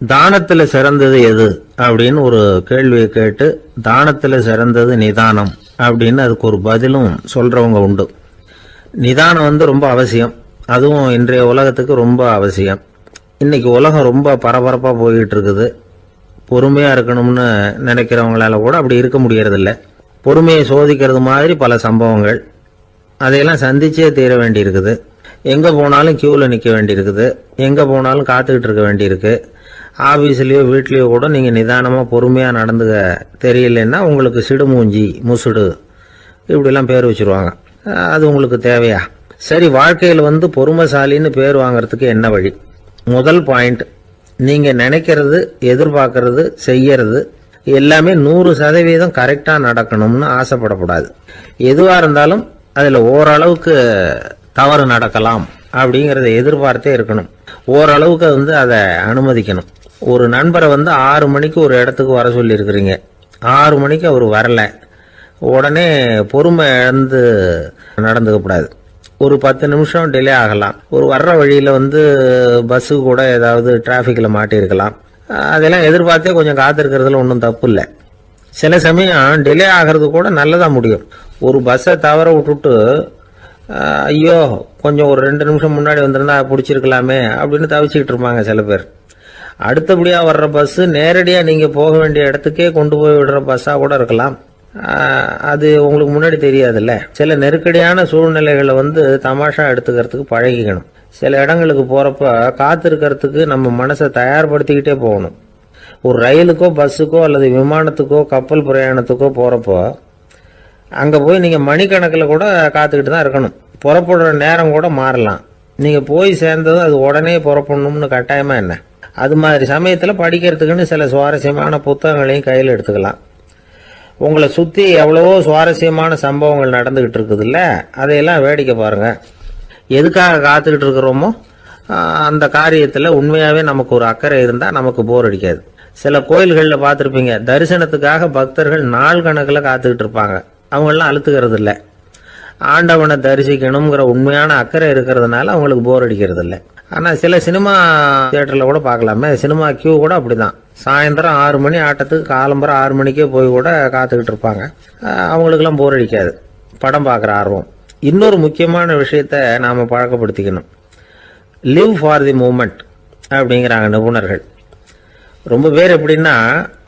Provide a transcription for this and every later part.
தானத்துல சிறந்தது எது அப்படின்னு ஒரு கேள்வியை கேட்டு தானத்துல சிறந்தது நிதானம் அப்படின்னு அதுக்கு ஒரு பதிலும் சொல்றவங்க உண்டு. நிதானம் ரொம்ப அவசியம். அதுவும் இன்றைய உலகத்துக்கு ரொம்ப அவசியம். இன்னைக்கு உலகம் ரொம்ப பரபரப்பா போயிட்டு இருக்குது. பொறுமையா இருக்கணும்னு நினைக்கிறவங்களால கூட அப்படி இருக்க முடியறதில்ல. பொறுமையை சோதிக்கிறது மாதிரி பல சம்பவங்கள். அதையெல்லாம் சந்திச்சே தீர வேண்டி இருக்குது. எங்க போனாலும் கியூல நிக்க வேண்டி இருக்குது. எங்க போனாலும் காத்துக்கிட்டு இருக்க வேண்டி இருக்கு. ஆபீஸ்லயோ வீட்லயோ கூட நீங்க நிதானமா பொறுமையா நடந்துக்க தெரியலன்னா உங்களுக்கு சிடுமூஞ்சி முசுடு இப்படிலாம் பேர் வச்சிருவாங்க. அது உங்களுக்கு தேவையா? சரி, வாழ்க்கையில் பொறுமைசாலின்னு பேர் வாங்கறதுக்கு என்ன வழி? முதல் பாயிண்ட், நீங்க நினைக்கிறது, எதிர்பார்க்கறது, செய்யறது எல்லாமே 100% கரெக்டா நடக்கணும்னு ஆசைப்படக்கூடாது. எதுவா இருந்தாலும் அதுல ஓரளவுக்கு தவறு நடக்கலாம் அப்படிங்கறத எதிர்பார்த்தே இருக்கணும். ஓரளவுக்கு அதை அனுமதிக்கணும். ஒரு நண்பரை 6 மணிக்கு ஒரு இடத்துக்கு வர சொல்லி இருக்கிறீங்க. 6 மணிக்கு அவர் வரல. உடனே பொறுமை இழந்து நடந்துக்க கூடாது. ஒரு 10 நிமிஷம் டிலே ஆகலாம். ஒரு வர்ற வழியில பஸ்ஸு கூட ஏதாவது டிராபிக்ல மாட்டிருக்கலாம். அதெல்லாம் எதிர்பார்த்தே கொஞ்சம் காத்திருக்கிறதுல ஒன்றும் தப்பு இல்லை. சில சமயம் டிலே ஆகிறது கூட நல்லதா முடியும். ஒரு பஸ்ஸை தவற விட்டுட்டு ஐயோ கொஞ்சம் ஒரு 2 நிமிஷம் முன்னாடி வந்திருந்தா பிடிச்சிருக்கலாமே அப்படின்னு தவிச்சுக்கிட்டு இருப்பாங்க சில பேர். அடுத்தபடியா வர்ற பஸ் நேரடியா நீங்க போக வேண்டிய இடத்துக்கே கொண்டு போய் விடுற பஸ்ஸா கூட இருக்கலாம். அது உங்களுக்கு முன்னாடி தெரியாதுல்ல. சில நெருக்கடியான சூழ்நிலைகளை தமாஷா எடுத்துக்கிறதுக்கு பழகிக்கணும். சில இடங்களுக்கு போறப்ப காத்திருக்கிறதுக்கு நம்ம மனசை தயார்படுத்திக்கிட்டே போகணும். ஒரு ரயிலுக்கோ பஸ்ஸுக்கோ அல்லது விமானத்துக்கோ கப்பல் பிரயாணத்துக்கோ போறப்போ அங்க போய் நீங்க மணிக்கணக்கில் கூட காத்துக்கிட்டு தான் இருக்கணும். புறப்படுற நேரம் கூட மாறலாம். நீங்க போய் சேர்ந்ததும் அது உடனே புறப்படணும்னு கட்டாயமா என்ன? அது மாதிரி சமயத்துல படிக்கிறதுக்குன்னு சில சுவாரஸ்யமான புத்தகங்களையும் கையில் எடுத்துக்கலாம். உங்களை சுத்தி எவ்வளவோ சுவாரஸ்யமான சம்பவங்கள் நடந்துகிட்டு இருக்குதுல்ல, அதையெல்லாம் வேடிக்கை பாருங்க. எதுக்காக காத்துக்கிட்டு இருக்கிறோமோ அந்த காரியத்துல உண்மையாவே நமக்கு ஒரு அக்கறை இருந்தா நமக்கு போர் அடிக்காது. சில கோயில்களில் பார்த்துருப்பீங்க, தரிசனத்துக்காக பக்தர்கள் நாள் கணக்கில் காத்துக்கிட்டு இருப்பாங்க. அவங்களாம் அழுத்துக்கிறது இல்லை. ஆண்டவனை தரிசிக்கணுங்கிற உண்மையான அக்கறை இருக்கிறதுனால அவங்களுக்கு போர் அடிக்கிறது இல்லை. ஆனால் சில சினிமா தியேட்டரில் கூட பார்க்கலாமே, சினிமா கியூ கூட அப்படிதான். சாயந்தரம் 6 மணி ஆட்டத்துக்கு காலம்பரம் 6 மணிக்கே போய் கூட காத்துக்கிட்டு இருப்பாங்க. அவங்களுக்கெல்லாம் போர் அடிக்காது. படம் பார்க்குற ஆர்வம். இன்னொரு முக்கியமான விஷயத்த நாம பழக்கப்படுத்திக்கணும். லிவ் ஃபார் தி மூமெண்ட் அப்படிங்கிறாங்க நிபுணர்கள். ரொம்ப பேர் எப்படின்னா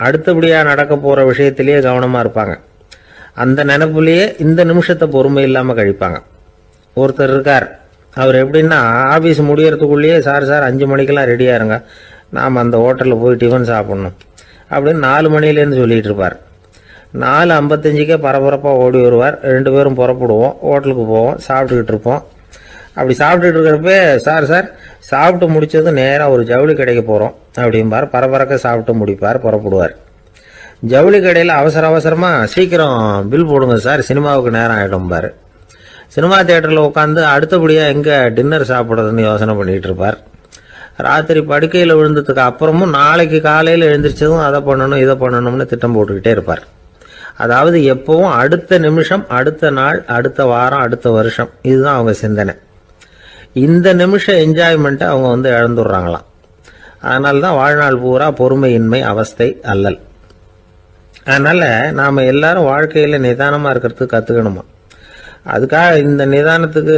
அடுத்தபடியா நடக்க போற விஷயத்திலேயே கவனமா இருப்பாங்க. அந்த நினைப்புலயே இந்த நிமிஷத்தை பொறுமை இல்லாம கழிப்பாங்க. ஒருத்தர் இருக்கார், அவர் எப்படின்னா ஆபீஸ் முடியறதுக்குள்ளேயே சார் 5 மணிக்கெல்லாம் ரெடியா இருங்க, நாம் அந்த ஹோட்டலில் போய் டிஃபன் சாப்பிடணும் அப்படின்னு 4 மணிலேருந்து சொல்லிட்டு இருப்பார். 4:55 பரபரப்பாக ஓடி வருவார். 2 பேரும் புறப்படுவோம், ஹோட்டலுக்கு போவோம், சாப்பிட்டுக்கிட்டு இருப்போம். அப்படி சாப்பிட்டுட்டு இருக்கிறப்ப சார் சாப்பிட்டு முடிச்சதும் நேராக ஒரு ஜவுளி கடைக்கு போகிறோம் அப்படிம்பார். பரபரக்க சாப்பிட்டு முடிப்பார், புறப்படுவார். ஜவுளி கடையில் அவசரமா சீக்கிரம் பில் போடுங்க சார், சினிமாவுக்கு நேரம் ஆகிடும்பார். சினிமா தியேட்டரில் உட்காந்து அடுத்தபடியாக எங்கே டின்னர் சாப்பிட்றதுன்னு யோசனை பண்ணிகிட்டு இருப்பார். ராத்திரி படுக்கையில் விழுந்ததுக்கு அப்புறமும் நாளைக்கு காலையில் எழுந்திரிச்சதும் அதை பண்ணணும் இதை பண்ணணும்னு திட்டம் போட்டுக்கிட்டே இருப்பார். அதாவது எப்பவும் அடுத்த நிமிஷம், அடுத்த நாள், அடுத்த வாரம், அடுத்த வருஷம், இதுதான் அவங்க சிந்தனை. இந்த நிமிஷம் என்ஜாய்மெண்ட்டை அவங்க இழந்துடுறாங்களாம். அதனால தான் வாழ்நாள் பூரா பொறுமையின்மை, அவஸ்தை, அல்லல். அதனால நாம எல்லாரும் வாழ்க்கையில நிதானமா இருக்கிறதுக்கு கத்துக்கணுமா. அதுக்காக இந்த நிதானத்துக்கு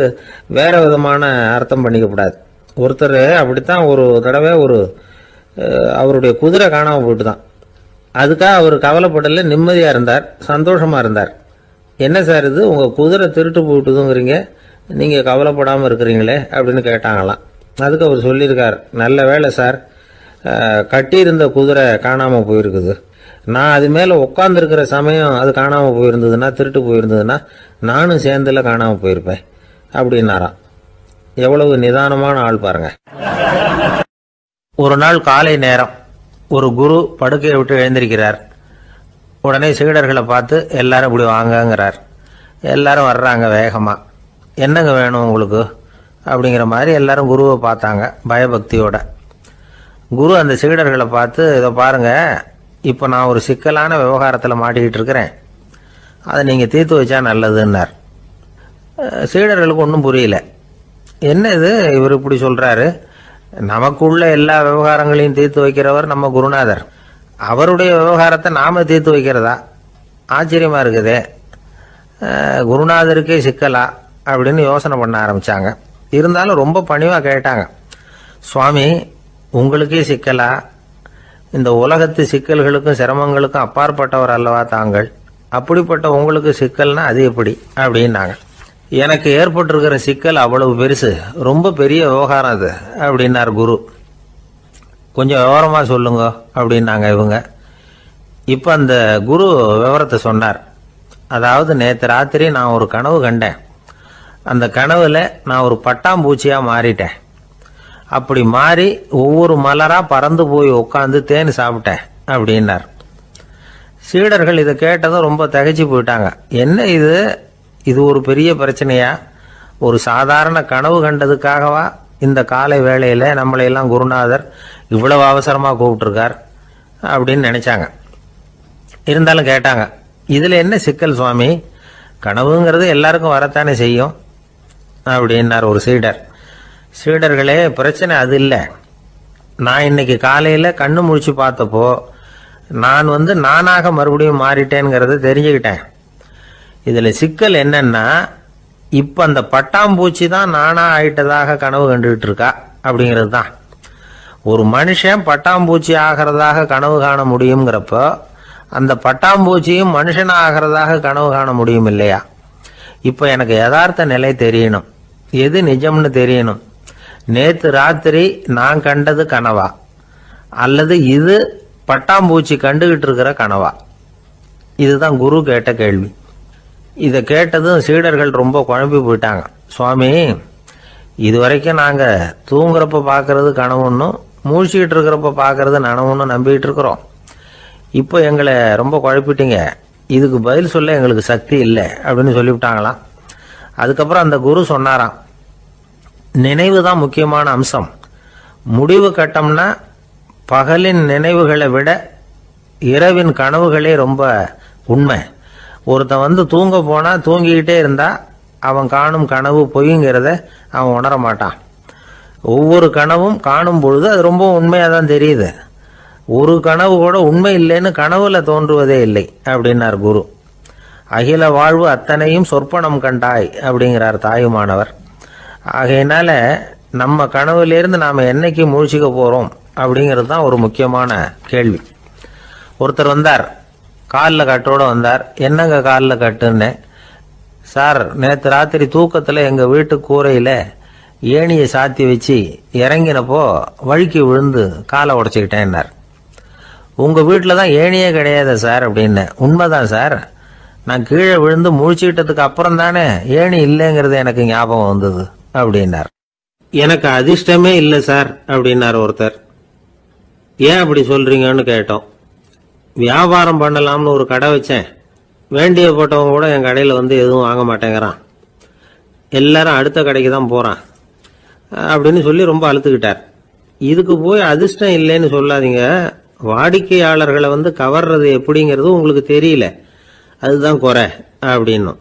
வேற விதமான அர்த்தம் பண்ணிக்க கூடாது. ஒருத்தர் அப்படித்தான் ஒரு தடவை அவருடைய குதிரை காணாம போயிட்டு தான். அதுக்காக அவர் கவலைப்படல, நிம்மதியா இருந்தார், சந்தோஷமா இருந்தார். என்ன சார் இது, உங்க குதிரை திருட்டு போயிட்டுதுங்கிறீங்க, நீங்க கவலைப்படாம இருக்கிறீங்களே அப்படின்னு கேட்டாங்களாம். அதுக்கு அவர் சொல்லியிருக்கார், நல்ல வேலை சார், கட்டியிருந்த குதிரை காணாம போயிருக்குது. நான் அது மேல உட்கார்ந்துருக்கிற சமயம் அது காணாம போயிருந்ததுன்னா, திருட்டு போயிருந்ததுன்னா நானும் சேர்ந்துல காணாம போயிருப்பேன் அப்படின்னாராம். எவ்வளவு நிதானமான ஆள் பாருங்க. ஒரு நாள் காலை நேரம் ஒரு குரு படுக்கையை விட்டு எழுந்திருக்கிறார். உடனே சீடர்களை பார்த்து எல்லாரும் இப்படி வாங்கங்கிறார். எல்லாரும் வர்றாங்க வேகமா. என்னங்க வேணும் உங்களுக்கு அப்படிங்கிற மாதிரி எல்லாரும் குருவை பார்த்தாங்க பயபக்தியோட. குரு அந்த சீடர்களை பார்த்து, இதை பாருங்க, இப்போ நான் ஒரு சிக்கலான விவகாரத்தில் மாட்டிக்கிட்டு இருக்கிறேன், அதை நீங்கள் தீர்த்து வச்சா நல்லதுன்னார். சீடர்களுக்கு ஒன்றும் புரியல. என்ன இது இவர் இப்படி சொல்றாரு, நமக்குள்ள எல்லா விவகாரங்களையும் தீர்த்து வைக்கிறவர் நம்ம குருநாதர். அவருடைய விவகாரத்தை நாம தீர்த்து வைக்கிறதா? ஆச்சரியமா இருக்குதே, குருநாதருக்கே சிக்கலா அப்படின்னு யோசனை பண்ண ஆரம்பிச்சாங்க. இருந்தாலும் ரொம்ப பணிவா கேட்டாங்க, சுவாமி உங்களுக்கே சிக்கலா? இந்த உலகத்து சிக்கல்களுக்கும் சிரமங்களுக்கும் அப்பாற்பட்டவர் அல்லவா தாங்கள்? அப்படிப்பட்ட உங்களுக்கு சிக்கல்னா அது எப்படி அப்படின்னாங்க. எனக்கு ஏற்பட்டிருக்கிற சிக்கல் அவ்வளவு பெருசு, ரொம்ப பெரிய விவகாரம் அது அப்படின்னார் குரு. கொஞ்சம் விவரமா சொல்லுங்க அப்படின்னாங்க இவங்க. இப்ப அந்த குரு விவரத்தை சொன்னார். அதாவது நேற்று ராத்திரி நான் ஒரு கனவு கண்டேன். அந்த கனவுல நான் ஒரு பட்டாம்பூச்சியா மாறிட்டேன். அப்படி மாறி ஒவ்வொரு மலரா பறந்து போய் உட்காந்து தேன் சாப்பிட்டேன் அப்படின்னார். சீடர்கள் இதை கேட்டதும் ரொம்ப திகைச்சு போயிட்டாங்க. என்ன இது, இது ஒரு பெரிய பிரச்சனையா? ஒரு சாதாரண கனவு கண்டதுக்காகவா இந்த காலை வேளையில நம்மளை எல்லாம் குருநாதர் இவ்வளவு அவசரமா கூப்பிட்டுருக்கார் அப்படின்னு நினைச்சாங்க. இருந்தாலும் கேட்டாங்க, இதுல என்ன சிக்கல் சுவாமி? கனவுங்கிறது எல்லாருக்கும் வரத்தானே செய்யும் அப்படின்னார் ஒரு சீடர். சீடர்களே, பிரச்சனை அது இல்லை. நான் இன்னைக்கு காலையில கண்ணு முழிச்சு பார்த்தப்போ நான் நானாக மறுபடியும் மாறிட்டேங்கிறத தெரிஞ்சுக்கிட்டேன். இதுல சிக்கல் என்னன்னா, இப்ப அந்த பட்டாம்பூச்சி தான் நானா ஆயிட்டதாக கனவு கண்டுகிட்டு இருக்கா அப்படிங்கிறது தான். ஒரு மனுஷன் பட்டாம்பூச்சி ஆகிறதாக கனவு காண முடியுங்கிறப்போ அந்த பட்டாம்பூச்சியும் மனுஷனா ஆகிறதாக கனவு காண முடியும் இல்லையா? இப்ப எனக்கு யதார்த்த நிலை தெரியணும், எது நிஜம்னு தெரியணும். நேத்து ராத்திரி நான் கண்டது கனவா, அல்லது இது பட்டாம்பூச்சி கண்டுகிட்டு இருக்கிற கனவா? இதுதான் குரு கேட்ட கேள்வி. இதை கேட்டதும் சீடர்கள் ரொம்ப குழம்பி போயிட்டாங்க. சுவாமி, இதுவரைக்கும் நாங்க தூங்குறப்ப பாக்குறது கனவுன்னும் மூழ்கிட்டு இருக்கிறப்ப பாக்குறது நனவுன்னு நம்பிட்டு இருக்கிறோம். இப்போ எங்களை ரொம்ப குழப்பிட்டீங்க, இதுக்கு பதில் சொல்ல எங்களுக்கு சக்தி இல்லை அப்படின்னு சொல்லிவிட்டாங்களாம். அதுக்கப்புறம் அந்த குரு சொன்னாராம், நினைவு தான் முக்கியமான அம்சம். முடிவு கட்டம்னா பகலின் நினைவுகளை விட இரவின் கனவுகளே ரொம்ப உண்மை. ஒருத்தன் தூங்க போனா தூங்கிக்கிட்டே இருந்தா அவன் காணும் கனவு பொய்ங்கிறத அவன் உணர மாட்டான். ஒவ்வொரு கனவும் காணும் பொழுது அது ரொம்ப உண்மையாக தான் தெரியுது. ஒரு கனவு கூட உண்மை இல்லைன்னு கனவுல தோன்றுவதே இல்லை அப்படின்னார் குரு. அகில வாழ்வு அத்தனையும் சொற்பனம் கண்டாய் அப்படிங்கிறார் தாயுமானவர். ஆகையினால நம்ம கனவுலேருந்து நாம என்னைக்கு முழிச்சுக்க போறோம் அப்படிங்கிறது தான் ஒரு முக்கியமான கேள்வி. ஒருத்தர் வந்தார், காலில் கட்டோட வந்தார். என்னங்க காலில் கட்டுன்னு? சார், நேற்று ராத்திரி தூக்கத்தில் எங்கள் வீட்டு கூரையில் ஏணியை சாத்தி வச்சு இறங்கினப்போ வழுக்கி விழுந்து காலை உடச்சிக்கிட்டேன்னார். உங்கள் வீட்டில் தான் ஏணியே கிடையாது சார் அப்படின்னு. உண்மைதான் சார், நான் கீழே விழுந்து முழிச்சுக்கிட்டதுக்கு அப்புறம் தானே ஏணி இல்லைங்கிறது எனக்கு ஞாபகம் வந்தது அப்படின்னார். எனக்கு அதிர்ஷ்டமே இல்லை சார் அப்படின்னார் ஒருத்தர். ஏன் அப்படி சொல்றீங்கன்னு கேட்டோம். வியாபாரம் பண்ணலாம்னு ஒரு கடை வச்சேன். வேண்டிய போட்டவங்க கூட என் கடையில் எதுவும் வாங்க மாட்டேங்கிறான். எல்லாரும் அடுத்த கடைக்கு தான் போறான் அப்படின்னு சொல்லி ரொம்ப அழுத்துக்கிட்டார். இதுக்கு போய் அதிர்ஷ்டம் இல்லைன்னு சொல்லாதீங்க. வாடிக்கையாளர்களை கவர்றது எப்படிங்கிறது உங்களுக்கு தெரியல, அதுதான் குறை அப்படின்னும்.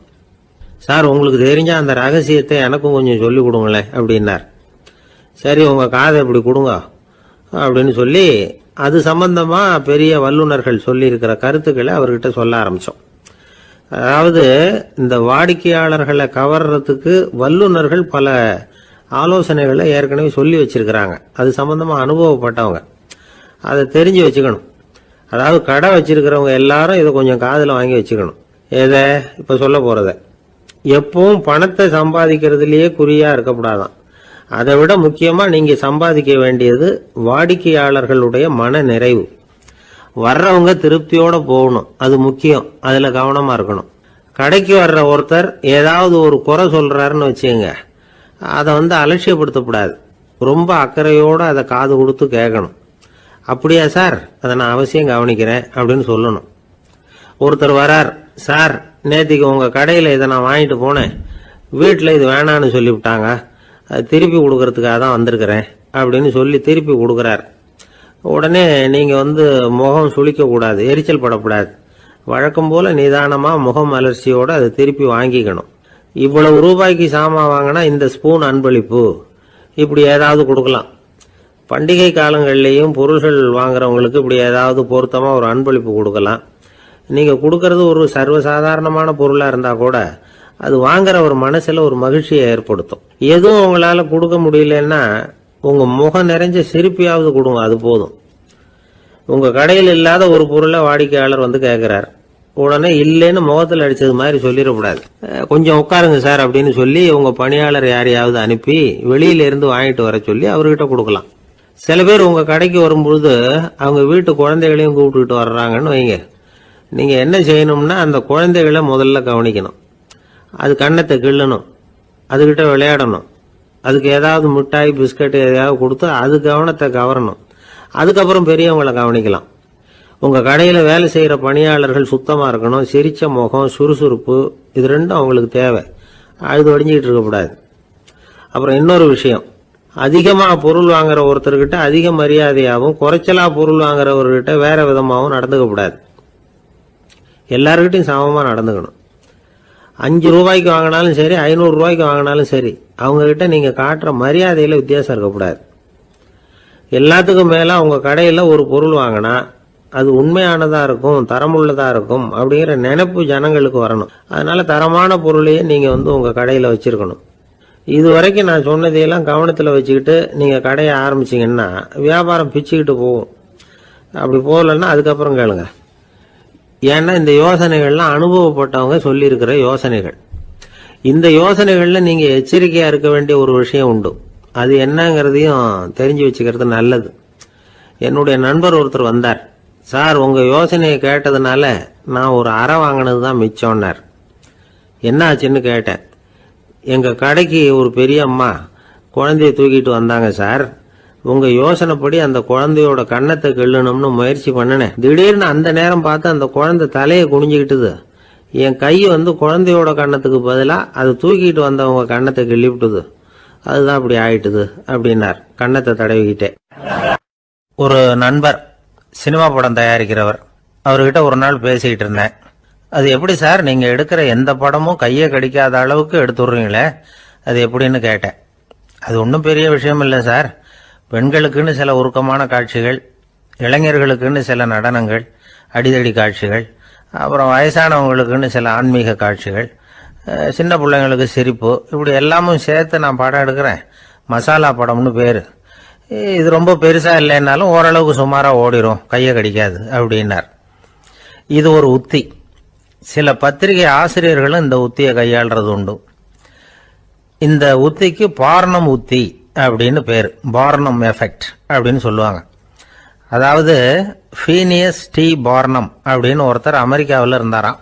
சார், உங்களுக்கு தெரிஞ்ச அந்த ரகசியத்தை எனக்கும் கொஞ்சம் சொல்லி கொடுங்களேன் அப்படின்னார். சரி, உங்க காதை இப்படி கொடுங்க அப்படின்னு சொல்லி அது சம்பந்தமா பெரிய வல்லுநர்கள் சொல்லி இருக்கிற கருத்துக்களை அவர்கிட்ட சொல்ல ஆரம்பிச்சோம். அதாவது இந்த வாடிக்கையாளர்களை கவர்றதுக்கு வல்லுநர்கள் பல ஆலோசனைகளை ஏற்கனவே சொல்லி வச்சிருக்கிறாங்க. அது சம்பந்தமா அனுபவப்பட்டவங்க, அதை தெரிஞ்சு வச்சுக்கணும். அதாவது கடை வச்சிருக்கிறவங்க எல்லாரும் இதை கொஞ்சம் காதில் வாங்கி வச்சுக்கணும். எதை இப்ப சொல்ல போறத. எப்பவும் பணத்தை சம்பாதிக்கிறதுலயே குறியா இருக்கக்கூடாதான். அதை விட முக்கியமா நீங்க சம்பாதிக்க வேண்டியது வாடிக்கையாளர்களுடைய மன நிறைவு. வர்றவங்க திருப்தியோட போகணும், அது முக்கியம். அதுல கவனமா இருக்கணும். கடைக்கு வர்ற ஒருத்தர் ஏதாவது ஒரு குறை சொல்றாருன்னு வச்சுங்க, அதை அலட்சியப்படுத்தக்கூடாது. ரொம்ப அக்கறையோட அதை காது கொடுத்து கேட்கணும். அப்படியா சார், அதை நான் அவசியம் கவனிக்கிறேன் அப்படின்னு சொல்லணும். ஒருத்தர் வரார், சார் நேத்திக்கு உங்க கடையில இதை நான் வாங்கிட்டு போனேன், வீட்டில் இது வேணான்னு சொல்லிவிட்டாங்க, அது திருப்பி கொடுக்கறதுக்காக தான் வந்திருக்கிறேன் அப்படின்னு சொல்லி திருப்பி கொடுக்குறார். உடனே நீங்க முகம் சுளிக்க கூடாது, எரிச்சல் படக்கூடாது. வழக்கம் போல நிதானமா முகம் அலர்ச்சியோட அதை திருப்பி வாங்கிக்கணும். இவ்வளவு ரூபாய்க்கு சாமான் வாங்கினா இந்த ஸ்பூன் அன்பளிப்பு இப்படி ஏதாவது கொடுக்கலாம். பண்டிகை காலங்கள்லேயும் பொருள்கள் வாங்குறவங்களுக்கு இப்படி ஏதாவது பொருத்தமாக ஒரு அன்பளிப்பு கொடுக்கலாம். நீங்கள் கொடுக்கறது ஒரு சர்வசாதாரணமான பொருளாக இருந்தால் கூட அது வாங்குற ஒரு மனசில் ஒரு மகிழ்ச்சியை ஏற்படுத்தும். எதுவும் உங்களால் கொடுக்க முடியலன்னா உங்கள் முகம் நிறைஞ்ச சிரிப்பையாவது கொடுங்க, அது போதும். உங்கள் கடையில் இல்லாத ஒரு பொருளை வாடிக்கையாளர் வந்து கேட்குறார், உடனே இல்லைன்னு முகத்தில் அடிச்சது மாதிரி சொல்லிடக்கூடாது. கொஞ்சம் உட்காருங்க சார் அப்படின்னு சொல்லி உங்கள் பணியாளர் யாரையாவது அனுப்பி வெளியிலேருந்து வாங்கிட்டு வர சொல்லி அவர்கிட்ட கொடுக்கலாம். சில பேர் உங்கள் கடைக்கு வரும்பொழுது அவங்க வீட்டு குழந்தைகளையும் கூப்பிட்டுக்கிட்டு வர்றாங்கன்னு வைங்க. நீங்கள் என்ன செய்யணும்னா அந்த குழந்தைகளை முதல்ல கவனிக்கணும். அது கண்ணத்தை கிள்ளணும், அதுகிட்ட விளையாடணும், அதுக்கு ஏதாவது மிட்டாய் பிஸ்கட் எதையாவது கொடுத்து அது கவனத்தை கவரணும். அதுக்கப்புறம் பெரியவங்களை கவனிக்கலாம். உங்கள் கடையில் வேலை செய்கிற பணியாளர்கள் சுத்தமாக இருக்கணும், சிரிச்ச முகம், சுறுசுறுப்பு, இது ரெண்டும் அவங்களுக்கு தேவை. அழுது வடிஞ்சிக்கிட்டு இருக்கக்கூடாது. அப்புறம் இன்னொரு விஷயம், அதிகமாக பொருள் வாங்குற ஒருத்தர்கிட்ட அதிக மரியாதையாகவும் குறைச்சலாக பொருள் வாங்குறவர்கிட்ட வேற விதமாகவும் நடந்துக்கக்கூடாது. எல்லாருக்கிட்டையும் சமமாக நடந்துக்கணும். 5 ரூபாய்க்கு வாங்கினாலும் சரி, 500 ரூபாய்க்கு வாங்கினாலும் சரி, அவங்கக்கிட்ட நீங்கள் காட்டுற மரியாதையில் வித்தியாசம் இருக்கக்கூடாது. எல்லாத்துக்கும் மேலே உங்கள் கடையில் ஒரு பொருள் வாங்கினா அது உண்மையானதாக இருக்கும், தரமுள்ளதாக இருக்கும் அப்படிங்கிற நினைப்பு ஜனங்களுக்கு வரணும். அதனால தரமான பொருளையே நீங்கள் உங்கள் கடையில் வச்சிருக்கணும். இது வரைக்கும் நான் சொன்னதையெல்லாம் கவனத்தில் வச்சுக்கிட்டு நீங்கள் கடையை ஆரம்பிச்சிங்கன்னா வியாபாரம் பிச்சுக்கிட்டு போகும். அப்படி போகலன்னா அதுக்கப்புறம் கேளுங்க. ஏன்னா இந்த யோசனைகள்லாம் அனுபவப்பட்டவங்க சொல்லியிருக்கிற யோசனைகள். இந்த யோசனைகளில் நீங்கள் எச்சரிக்கையாக இருக்க வேண்டிய ஒரு விஷயம் உண்டு. அது என்னங்கிறதையும் தெரிஞ்சு வச்சுக்கிறது நல்லது. என்னுடைய நண்பர் ஒருத்தர் வந்தார். சார், உங்கள் யோசனையை கேட்டதுனால நான் ஒரு அறை வாங்கினது தான் மிச்சம்னார். என்ன ஆச்சுன்னு கேட்டேன். எங்கள் கடைக்கு ஒரு பெரிய அம்மா குழந்தைய தூக்கிட்டு வந்தாங்க சார். உங்கள் யோசனைப்படி அந்த குழந்தையோட கண்ணத்தை கிள்ளணும்னு முயற்சி பண்ணினேன். திடீர்னு அந்த நேரம் பார்த்து அந்த குழந்தை தலையை குனிஞ்சிக்கிட்டுது. என் கை குழந்தையோட கண்ணத்துக்கு பதிலாக அது தூக்கிட்டு வந்தவங்க கண்ணத்தை கிள்ளிவிட்டுது. அதுதான் அப்படி ஆயிட்டுது அப்படின்னார், கண்ணத்தை தடவிக்கிட்டே. ஒரு நண்பர் சினிமா படம் தயாரிக்கிறவர், அவர்கிட்ட ஒரு நாள் பேசிக்கிட்டு இருந்தேன். அது எப்படி சார், நீங்கள் எடுக்கிற எந்த படமும் கையை கடிக்காத அளவுக்கு எடுத்துடுறீங்களே, அது எப்படின்னு கேட்டேன். அது ஒன்றும் பெரிய விஷயம் இல்லை சார். பெண்களுக்குன்னு சில உருக்கமான காட்சிகள், இளைஞர்களுக்குன்னு சில நடனங்கள், அடிதடி காட்சிகள், அப்புறம் வயசானவங்களுக்குன்னு சில ஆன்மீக காட்சிகள், சின்ன பிள்ளைங்களுக்கு சிரிப்பு, இப்படி எல்லாமும் சேர்த்து நான் படம் எடுக்கிறேன். மசாலா படம்னு பேர். இது ரொம்ப பெருசாக இல்லைன்னாலும் ஓரளவுக்கு சுமாராக ஓடிரும், கையை கடிக்காது அப்படின்னார். இது ஒரு உத்தி. சில பத்திரிகை ஆசிரியர்களும் இந்த உத்தியை கையாளுறது உண்டு. இந்த உத்திக்கு பார்னம் உத்தி அப்படின்னு பேர். பார்னம் எஃபெக்ட் அப்படின்னு சொல்லுவாங்க. அதாவது ஃபீனியஸ் டி பார்னம் அப்படின்னு ஒருத்தர் அமெரிக்காவில் இருந்தாராம்.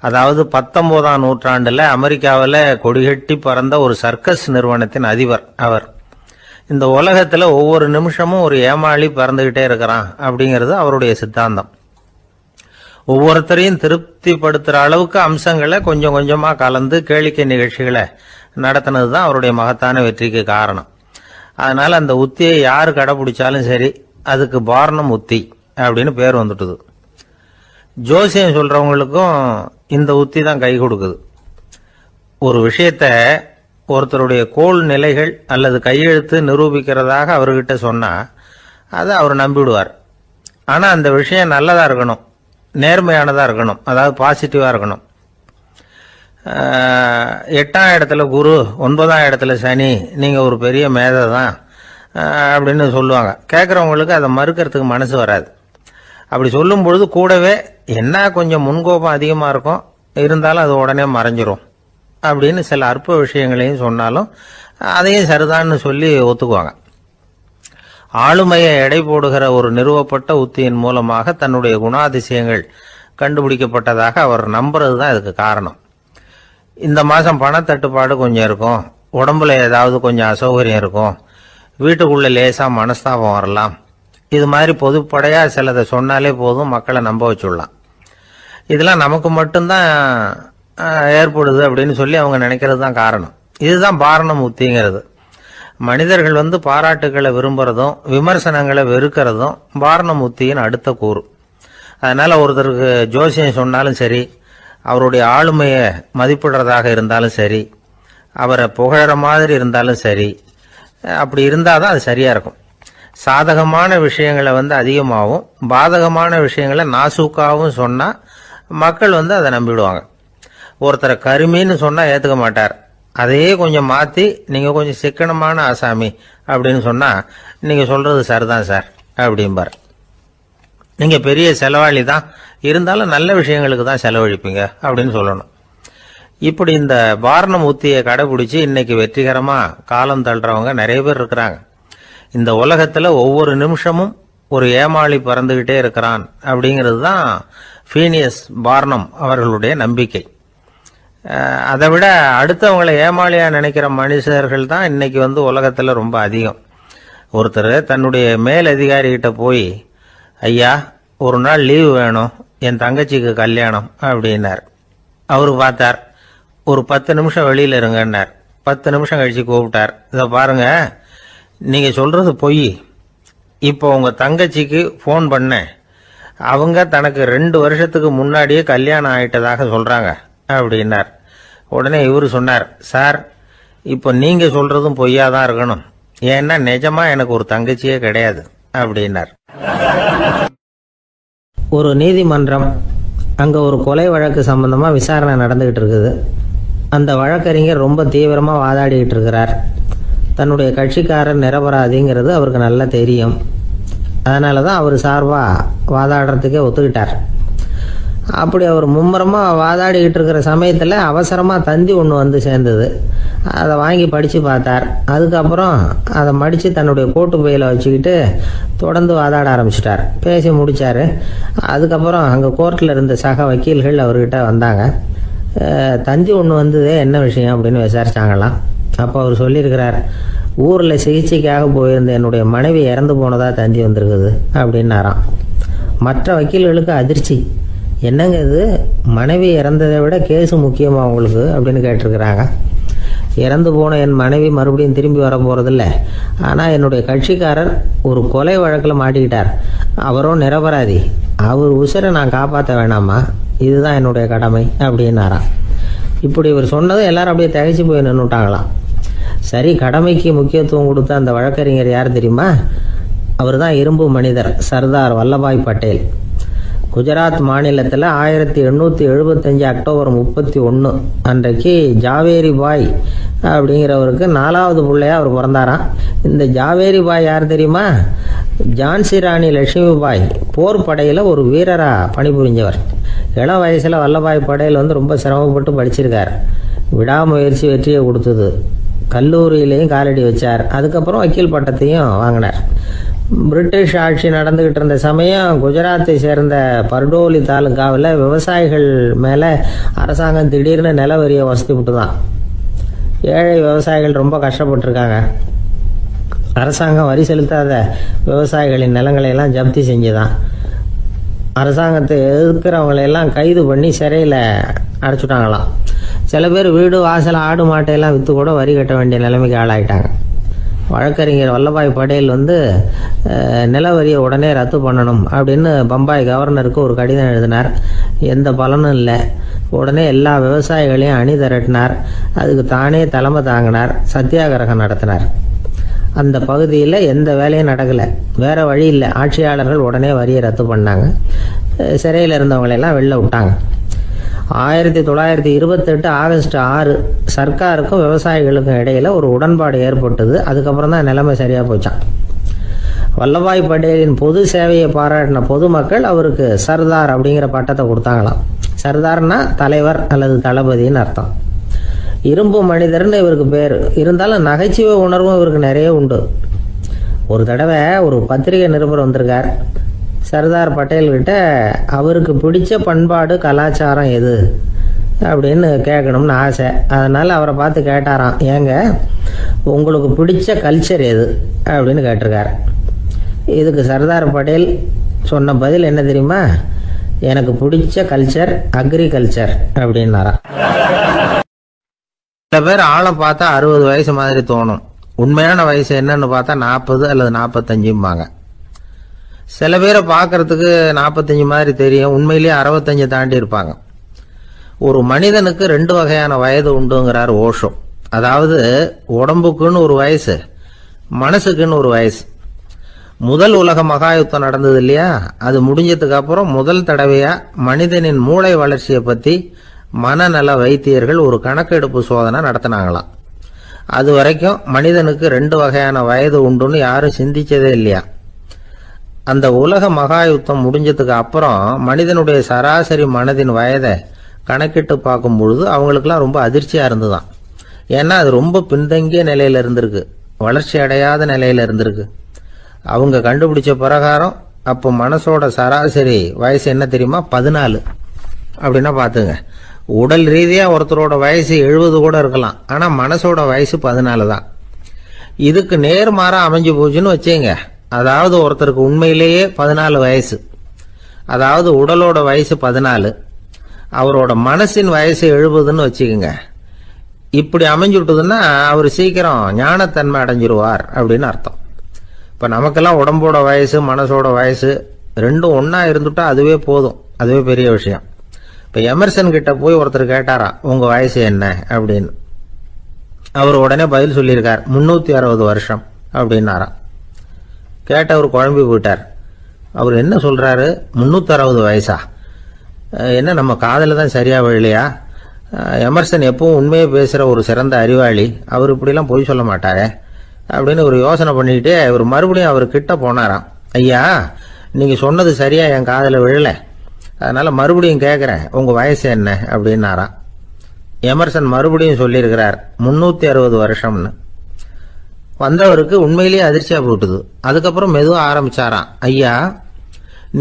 அதாவது 19ஆம் நூற்றாண்டில் அமெரிக்காவில் கொடிகட்டி பறந்த ஒரு சர்க்கஸ் நிறுவனத்தின் அதிபர் அவர். இந்த உலகத்தில் ஒவ்வொரு நிமிஷமும் ஒரு ஏமாளி பறந்துகிட்டே இருக்கிறான் அப்படிங்கிறது அவருடைய சித்தாந்தம். ஒவ்வொருத்தரையும் திருப்திப்படுத்துகிற அளவுக்கு அம்சங்களை கொஞ்சம் கொஞ்சமாக கலந்து கேளிக்கை நிகழ்ச்சிகளை நடத்தினது தான் அவருடைய மகத்தான வெற்றிக்கு காரணம். அதனால் அந்த உத்தியை யார் கடைபிடிச்சாலும் சரி, அதுக்கு பார்னம் உத்தி அப்படின்னு பேர் வந்துட்டுது. ஜோசியம் சொல்கிறவங்களுக்கும் இந்த உத்தி தான் கை கொடுக்குது. ஒரு விஷயத்த ஒருத்தருடைய கோள் நிலைகள் அல்லது கையெழுத்து நிரூபிக்கிறதாக அவர்கிட்ட சொன்னால் அதை அவர் நம்பிவிடுவார். ஆனால் அந்த விஷயம் நல்லதாக இருக்கணும், நேர்மையானதாக இருக்கணும், அதாவது பாசிட்டிவாக இருக்கணும். 8ஆம் இடத்துல குரு, 9ஆம் இடத்துல சனி, நீங்கள் ஒரு பெரிய மேதை தான் அப்படின்னு சொல்லுவாங்க. கேட்குறவங்களுக்கு அதை மறுக்கிறதுக்கு மனசு வராது. அப்படி சொல்லும் பொழுது கூடவே என்ன கொஞ்சம் முன்கோபம் அதிகமாக இருக்கும், இருந்தாலும் அது உடனே மறைஞ்சிரும் அப்படின்னு சில அற்ப விஷயங்களையும் சொன்னாலும் அதையும் சரிதான்னு சொல்லி ஒத்துக்குவாங்க. ஆளுமையை எடை போடுகிற ஒரு நிறுவப்பட்ட உத்தியின் மூலமாக தன்னுடைய குணாதிசயங்கள் கண்டுபிடிக்கப்பட்டதாக அவர் நம்புறது தான் இதுக்கு காரணம். இந்த மாதம் பணத்தட்டுப்பாடு கொஞ்சம் இருக்கும், உடம்புல ஏதாவது கொஞ்சம் அசௌகரியம் இருக்கும், வீட்டுக்குள்ளே லேசாக மனஸ்தாபம் வரலாம். இது மாதிரி பொதுப்படையாக சிலதை சொன்னாலே போதும், மக்களை நம்ப வச்சுடலாம். இதெல்லாம் நமக்கு மட்டும்தான் ஏற்படுது அப்படின்னு சொல்லி அவங்க நினைக்கிறது தான் காரணம். இதுதான் பார்னம் உத்திங்கிறது. மனிதர்கள் பாராட்டுக்களை விரும்புறதும் விமர்சனங்களை வெறுக்கிறதும் பார்னம் உத்தியின் அடுத்த கூறு. அதனால் ஒருத்தருக்கு ஜோசியம் சொன்னாலும் சரி, அவருடைய ஆளுமையை மதிப்பிடுறதாக இருந்தாலும் சரி, அவரை புகழற மாதிரி இருந்தாலும் சரி, அப்படி இருந்தால் தான் அது சரியாக இருக்கும். சாதகமான விஷயங்களை வந்து அதிகமாகவும் பாதகமான விஷயங்களை நாசூக்காகவும் சொன்னால் மக்கள் வந்து அதை நம்பிடுவாங்க. ஒருத்தரை கருமின்னு சொன்னால் ஏற்றுக்க மாட்டார். அதையே கொஞ்சம் மாற்றி நீங்கள் கொஞ்சம் சிக்கனமான ஆசாமி அப்படின்னு சொன்னால் நீங்கள் சொல்கிறது சரிதான் சார் அப்படிம்பார். நீங்கள் பெரிய செலவாளி தான், இருந்தாலும் நல்ல விஷயங்களுக்கு தான் செலவழிப்பீங்க அப்படின்னு சொல்லணும். இப்படி இந்த வாரணம் உத்தியை கடைபிடிச்சி இன்னைக்கு வெற்றிகரமாக காலம் தள்ளுறவங்க நிறைய பேர் இருக்கிறாங்க. இந்த உலகத்தில் ஒவ்வொரு நிமிஷமும் ஒரு ஏமாளி பறந்துகிட்டே இருக்கிறான் அப்படிங்கிறது தான் ஃபீனியஸ் பார்னம் அவர்களுடைய நம்பிக்கை. அதை விட அடுத்தவங்களை ஏமாளியா நினைக்கிற மனுஷர்கள் தான் இன்னைக்கு வந்து உலகத்தில் ரொம்ப அதிகம். ஒருத்தர் தன்னுடைய மேல் அதிகாரிகிட்ட போய், ஐயா ஒரு நாள் லீவு வேணும், என் தங்கச்சிக்கு கல்யாணம் அப்படின்னார். அவரு பார்த்தார், ஒரு 10 நிமிஷம் வெளியில் இருங்கன்னார். 10 நிமிஷம் கழிச்சு கூப்பிட்டார், இதை பாருங்க நீங்க சொல்றது பொய், இப்போ உங்க தங்கச்சிக்கு ஃபோன் பண்ணேன், அவங்க தனக்கு 2 வருஷத்துக்கு முன்னாடியே கல்யாணம் ஆயிட்டதாக சொல்றாங்க அப்படின்னார். உடனே இவரு சொன்னார், சார் இப்போ நீங்க சொல்றதும் பொய்யா தான் இருக்கணும், ஏன்னா நிஜமா எனக்கு ஒரு தங்கச்சியே கிடையாது அப்படின்னார். ஒரு நீதிமன்றம், அங்க ஒரு கொலை வழக்கு சம்பந்தமா விசாரணை நடந்துகிட்டு இருக்குது. அந்த வழக்கறிஞர் ரொம்ப தீவிரமா வாதாடிக்கிட்டு இருக்கிறார். தன்னுடைய கட்சிக்காரர் நிரபராதிங்கிறது அவருக்கு நல்லா தெரியும். அதனால தான் அவர் சார்பாக வாதாடுறதுக்கே ஒத்துக்கிட்டார். அப்படி அவர் மும்முரமாக வாதாடிக்கிட்டு இருக்கிற சமயத்தில் அவசரமாக தந்தி ஒன்று வந்து சேர்ந்தது. அதை வாங்கி படித்து பார்த்தார். அதுக்கப்புறம் அதை மடித்து தன்னுடைய கோட்டு பையில் வச்சுக்கிட்டு தொடர்ந்து வாதாட ஆரம்பிச்சிட்டார். பேசி முடித்தார். அதுக்கப்புறம் அங்கே கோர்ட்டில் இருந்த சக வக்கீல்கள் அவர்கிட்ட வந்தாங்க. தந்தி ஒன்று வந்தது, என்ன விஷயம் அப்படின்னு விசாரிச்சாங்களாம். அப்போ அவர் சொல்லியிருக்கிறார், ஊரில் சிகிச்சைக்காக போயிருந்த என்னுடைய மனைவி இறந்து போனதா தந்தி வந்திருக்குது அப்படின்னாராம். மற்ற வக்கீல்களுக்கு அதிர்ச்சி. என்னங்க இது, மனைவி இறந்ததை விட கேஸு முக்கியமா உங்களுக்கு அப்படின்னு கேட்டிருக்கிறாங்க. இறந்து போன என் மனைவி மறுபடியும் திரும்பி வர போறதில்ல, ஆனால் என்னுடைய கட்சிக்காரர் ஒரு கொலை வழக்கில் மாட்டிக்கிட்டார், அவரும் நிரபராதி, அவர் உசிரை நான் காப்பாற்ற வேணாமா, இதுதான் என்னுடைய கடமை அப்படின்னாராம். இப்படி இவர் சொன்னதும் எல்லாரும் அப்படியே திகைச்சு போய் நின்றுட்டாங்களாம். சரி, கடமைக்கு முக்கியத்துவம் கொடுத்த அந்த வழக்கறிஞர் யார் தெரியுமா? அவர் தான் இரும்பு மனிதர் சர்தார் வல்லபாய் பட்டேல். குஜராத் மாநிலத்தில் 1875 அக்டோபர் 31 அன்றைக்கு ஜாவேரி பாய் அப்படிங்கிறவருக்கு 4வது பிள்ளையா அவர் பிறந்தாராம். இந்த ஜாவேரி பாய் யார் தெரியுமா? ஜான்சி ராணி லட்சுமி பாய் போர் படையில் ஒரு வீரராக பணிபுரிஞ்சவர். இளம் வயசில் வல்லபாய் பட்டேல் வந்து ரொம்ப சிரமப்பட்டு படிச்சிருக்கார். விடாமுயற்சி வெற்றியை கொடுத்தது. கல்லூரியிலையும் காலடி வச்சார். அதுக்கப்புறம் வக்கீல் பட்டத்தையும் வாங்கினார். பிரிட்டிஷ் ஆட்சி நடந்துகிட்டு இருந்த சமயம் குஜராத்தை சேர்ந்த பர்டோலி தாலுகாவில் விவசாயிகள் மேலே அரசாங்கம் திடீர்னு நில வரியை வசதி விட்டு தான். ஏழை விவசாயிகள் ரொம்ப கஷ்டப்பட்டுருக்காங்க. அரசாங்கம் வரி செலுத்தாத விவசாயிகளின் நிலங்களை எல்லாம் ஜப்தி செஞ்சுதான். அரசாங்கத்தை எதிர்க்கிறவங்களையெல்லாம் கைது பண்ணி சிறையில் அடைச்சுட்டாங்களாம். சில பேர் வீடு வாசல் ஆடு மாட்டையெல்லாம் விற்று கூட வரி கட்ட வேண்டிய நிலைமைக்கு ஆளாயிட்டாங்க. வழக்கறிஞர் வல்லபாய் பட்டேல் வந்து நில வரியை உடனே ரத்து பண்ணணும் அப்படின்னு பம்பாய் கவர்னருக்கு ஒரு கடிதம் எழுதினார். எந்த பலனும் இல்லை. உடனே எல்லா விவசாயிகளையும் அணி திரட்டினார். அதுக்கு தானே தலைமை தாங்கினார். சத்தியாகிரகம் நடத்தினார். அந்த பகுதியில் எந்த வேலையும் நடக்கலை. வேற வழி இல்லை. ஆட்சியாளர்கள் உடனே வரியை ரத்து பண்ணாங்க. சிறையில் இருந்தவங்களெல்லாம் வெளில விட்டாங்க. 1928 ஆகஸ்ட் 6 சர்க்காருக்கும் விவசாயிகளுக்கும் இடையில ஒரு உடன்பாடு ஏற்பட்டது. அதுக்கப்புறம் தான் நிலைமை சரியா போச்சான். வல்லபாய் பட்டேலின் பொது சேவையை பாராட்டின பொதுமக்கள் அவருக்கு சர்தார் அப்படிங்கிற பட்டத்தை கொடுத்தாங்களாம். சர்தார்னா தலைவர் அல்லது தளபதின்னு அர்த்தம். இரும்பு மனிதர்னு இவருக்கு பேர். இருந்தாலும் நகைச்சுவை உணர்வும் இவருக்கு நிறைய உண்டு. ஒரு தடவை ஒரு பத்திரிகை நிருபர் வந்திருக்கார். சர்தார் பட்டேல்கிட்ட அவருக்கு பிடிச்ச பண்பாடு கலாச்சாரம் எது அப்படின்னு கேட்கணும்னு ஆசை. அதனால அவரை பார்த்து கேட்டாராம், ஏங்க உங்களுக்கு பிடிச்ச கல்ச்சர் எது அப்படின்னு கேட்டிருக்கார். இதுக்கு சர்தார் பட்டேல் சொன்ன பதில் என்ன தெரியுமா? எனக்கு பிடிச்ச கல்ச்சர் அக்ரிகல்ச்சர் அப்படின்னாராம். சில பேர் ஆளை பார்த்தா 60 வயசு மாதிரி தோணும். உண்மையான வயசு என்னன்னு பார்த்தா 40 அல்லது 45 சில பேரை பார்க்கறதுக்கு 45 மாதிரி தெரியும். உண்மையிலேயே 65 தாண்டி இருப்பாங்க. ஒரு மனிதனுக்கு 2 வகையான வயது உண்டுங்கிறார் ஓஷோ. அதாவது உடம்புக்குன்னு ஒரு வயசு, மனசுக்குன்னு ஒரு வயசு. முதல் உலக மகாயுத்தம் நடந்தது இல்லையா, அது முடிஞ்சதுக்கு அப்புறம் முதல் தடவையா மனிதனின் மூளை வளர்ச்சியை பத்தி மனநல வைத்தியர்கள் ஒரு கணக்கெடுப்பு சோதனை நடத்தினாங்களாம். அது வரைக்கும் மனிதனுக்கு 2 வகையான வயது உண்டுன்னு யாரும் சிந்திச்சதே இல்லையா. அந்த உலக மகாயுத்தம் முடிஞ்சதுக்கு அப்புறம் மனிதனுடைய சராசரி மனதின் வயதை கணக்கிட்டு பார்க்கும் பொழுது அவங்களுக்குலாம் ரொம்ப அதிர்ச்சியா இருந்துதான். ஏன்னா அது ரொம்ப பின்தங்கிய நிலையில இருந்திருக்கு, வளர்ச்சி அடையாத நிலையில இருந்திருக்கு. அவங்க கண்டுபிடிச்ச பிரகாரம் அப்போ மனசோட சராசரி வயசு என்ன தெரியுமா, 14. அப்படின்னா பாத்துங்க, உடல் ரீதியா ஒருத்தரோட வயசு 70 கூட இருக்கலாம், ஆனா மனசோட வயசு 14 தான். இதுக்கு நேர்மாறா அமைஞ்சு போச்சுன்னு வச்சுங்க. அதாவது ஒருத்தருக்கு உண்மையிலேயே 14 வயசு, அதாவது உடலோட வயசு 14, அவரோட மனசின் வயசு 70ன்னு வச்சுக்கோங்க. இப்படி அமைஞ்சுட்டுதுன்னா அவர் சீக்கிரம் ஞானத்தன்மை அடைஞ்சிருவார் அப்படின்னு அர்த்தம். இப்ப நமக்கெல்லாம் உடம்போட வயசு மனசோட வயசு ரெண்டும் ஒன்னா இருந்துட்டா அதுவே போதும், அதுவே பெரிய விஷயம். இப்ப எமர்சன் கிட்ட போய் ஒருத்தர் கேட்டாரா உங்க வயசு என்ன அப்படின்னு, அவர் உடனே பதில் சொல்லியிருக்கார் 360 வருஷம் அப்படின்னாராம். கேட்டவர் குழம்பி போயிட்டார். அவர் என்ன சொல்றாரு, 360 வயசா, என்ன நம்ம காதல தான் சரியா விழலையா? எமர்சன் எப்பவும் உண்மையை பேசுற ஒரு சிறந்த அறிவாளி, அவர் இப்படிலாம் பொய் சொல்ல மாட்டாரே அப்படின்னு ஒரு யோசனை பண்ணிக்கிட்டே இவர் மறுபடியும் அவர் கிட்ட போனாராம். ஐயா, நீங்க சொன்னது சரியா என் காதல விழல, அதனால மறுபடியும் கேட்கிறேன் உங்க வயசு என்ன அப்படின்னாராம். எமர்சன் மறுபடியும் சொல்லியிருக்கிறார் 360 வருஷம்னு. வந்தவருக்கு உண்மையிலேயே அதிர்ச்சியா போட்டுது. அதுக்கப்புறம் மெதுவா ஆரம்பிச்சாராம். ஐயா,